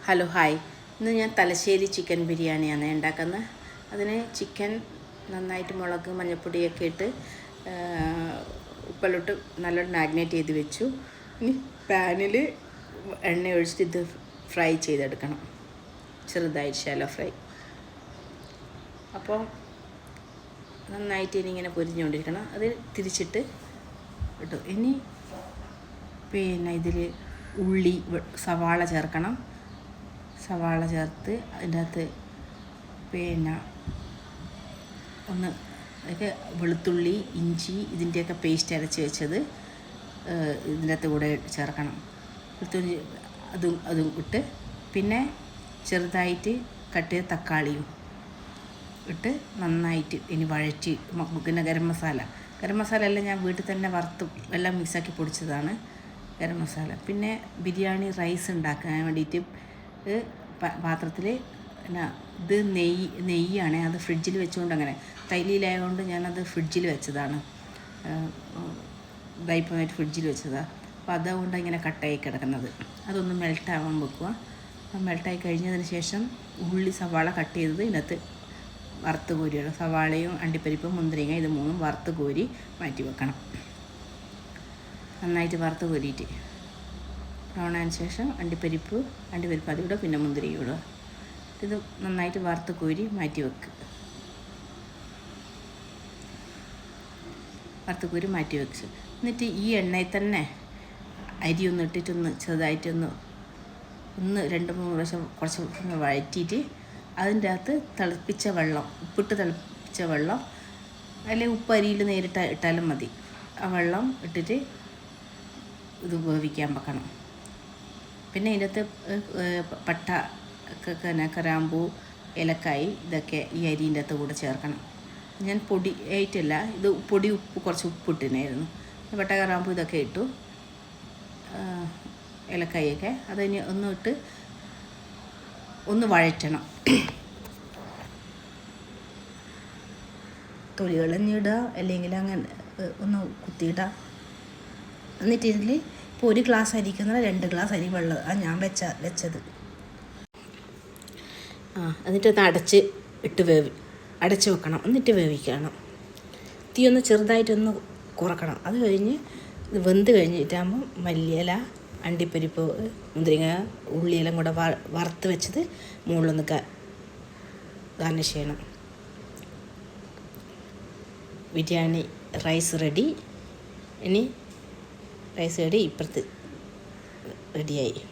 Hello hi, ഇന്ന് ഞാൻ Thalassery chicken ബിരിയാണിയാണ് ഉണ്ടാക്കുന്നത്. അതിന് ചിക്കൻ നന്നായിട്ട് മുളക് മഞ്ഞൾപ്പൊടിയൊക്കെ ഇട്ട് ഉപ്പെല്ലിട്ട് നല്ലോണം മാഗ്നേറ്റ് ചെയ്ത് വെച്ചു. ഇനി പാനിൽ എണ്ണ ഒഴിച്ചിട്ട് ഇത് ഫ്രൈ ചെയ്തെടുക്കണം, ചെറുതായിട്ട് ശാലോ ഫ്രൈ. അപ്പോൾ നന്നായിട്ട് ഇനി ഇങ്ങനെ പൊരിഞ്ഞുകൊണ്ടിരിക്കണം. അത് തിരിച്ചിട്ട് ഇട്ടു. ഇനി ഇതിൽ ഉള്ളി സവാള ചേർക്കണം. സവാള ചേർത്ത് അതിൻ്റെ അകത്ത് ഒന്ന് അതൊക്കെ വെളുത്തുള്ളി ഇഞ്ചി ഇതിൻ്റെയൊക്കെ പേസ്റ്റ് അരച്ച് വെച്ചത് ഇതിൻ്റെ അകത്ത് കൂടെ ചേർക്കണം. വെളുത്തുള്ളി അതും ഇട്ട് പിന്നെ ചെറുതായിട്ട് കട്ട് ചെയ്ത തക്കാളിയും ഇട്ട് നന്നായിട്ട് ഇനി വഴറ്റി. പിന്നെ ഗരം മസാല എല്ലാം ഞാൻ വീട്ടിൽ തന്നെ വറുത്ത് എല്ലാം മിക്സാക്കി പൊടിച്ചതാണ് ഗരം മസാല. പിന്നെ ബിരിയാണി റൈസ് ഉണ്ടാക്കാൻ വേണ്ടിയിട്ട് പാത്രത്തിൽ ഇത് നെയ്യാണ്. അത് ഫ്രിഡ്ജിൽ വെച്ചുകൊണ്ട് അങ്ങനെ തൈലിലായതുകൊണ്ട് ഞാനത് ഫ്രിഡ്ജിൽ വെച്ചതാണ്, ഡൈപ്പമായിട്ട് ഫ്രിഡ്ജിൽ വെച്ചതാണ്. അപ്പോൾ അതുകൊണ്ട് ഇങ്ങനെ കട്ടായി കിടക്കുന്നത്. അതൊന്ന് മെൽട്ടാവാൻ വെക്കുക. മെൽട്ടായി കഴിഞ്ഞതിന് ശേഷം ഉള്ളി സവാള കട്ട് ചെയ്തത് ഇതിനകത്ത് വറുത്ത് കോരിയിടും. സവാളയും അണ്ടിപ്പരിപ്പും മുന്തിരിങ്ങ ഇത് മൂന്നും വറുത്ത് കോരി മാറ്റി വെക്കണം. നന്നായിട്ട് വറുത്ത് കോരിയിട്ട് ബ്രൗണായതിന് ശേഷം അണ്ടിപ്പരിപ്പ് അതിവിടെ പിന്നെ മുന്തിരിങ്ങ ഇടുക. ഇത് നന്നായിട്ട് വറുത്ത് കോരി മാറ്റി വെക്കുക. വറുത്ത് കോരി മാറ്റി വെച്ച് എന്നിട്ട് ഈ എണ്ണയിൽ തന്നെ അരി ഒന്ന് ഇട്ടിട്ടൊന്ന് ചെറുതായിട്ടൊന്ന് 2-3 പ്രാവശ്യം കുറച്ച് വഴറ്റിയിട്ട് അതിൻ്റെ അകത്ത് തിളപ്പിച്ച വെള്ളം, ഉപ്പിട്ട് തിളപ്പിച്ച വെള്ളം, അല്ലെങ്കിൽ ഉപ്പ് അരിയിൽ നേരിട്ട് ഇട്ടാലും മതി. ആ വെള്ളം ഇട്ടിട്ട് ഇത് വേവിക്കാൻ വെക്കണം. പിന്നെ ഇതിനകത്ത് പട്ട കരാമ്പൂ ഏലക്കായി ഇതൊക്കെ ഈ അരിൻ്റെ അകത്ത് കൂടെ ചേർക്കണം. ഞാൻ പൊടി ആയിട്ടില്ല, ഇത് ഉപ്പ് കുറച്ച് ഉപ്പിട്ടിനായിരുന്നു. പട്ട കരാമ്പൂ ഇതൊക്കെ ഇട്ടു, ഏലക്കായൊക്കെ അതിന് ഒന്ന് വഴറ്റണം. തൊലി കളഞ്ഞിടുക അല്ലെങ്കിൽ അങ്ങനെ ഒന്ന് കുത്തിയിടുക. എന്നിട്ട് ഇതിൽ ഇപ്പോൾ 1 ഗ്ലാസ് അരിക്കുന്ന 2 ഗ്ലാസ് അരി വെള്ളം ഞാൻ വെച്ചത്. എന്നിട്ട് അത് അടച്ച് വെക്കണം. എന്നിട്ട് വേവിക്കണം. തീ ഒന്ന് ചെറുതായിട്ടൊന്ന് കുറക്കണം. അത് കഴിഞ്ഞ് വെന്ത് കഴിഞ്ഞിട്ടാകുമ്പോൾ മല്ലിയില അണ്ടിപ്പരിപ്പ് മുന്തിരിങ്ങ ഉള്ളിയെല്ലാം കൂടെ വറുത്ത് വെച്ചത് മുകളിലൊന്ന് ഗാർണിഷ് ചെയ്യണം. Biryani rice ready. ഇനി റൈസ് റെഡി, ഇപ്പുറത്ത് റെഡിയായി.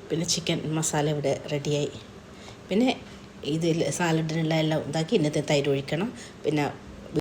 പിന്നെ ചിക്കൻ മസാല ഇവിടെ റെഡിയായി. പിന്നെ ഇതിൽ സാലഡിനുള്ള എല്ലാം ഇതാക്കി ഇന്നത്തെ തൈര് ഒഴിക്കണം. പിന്നെ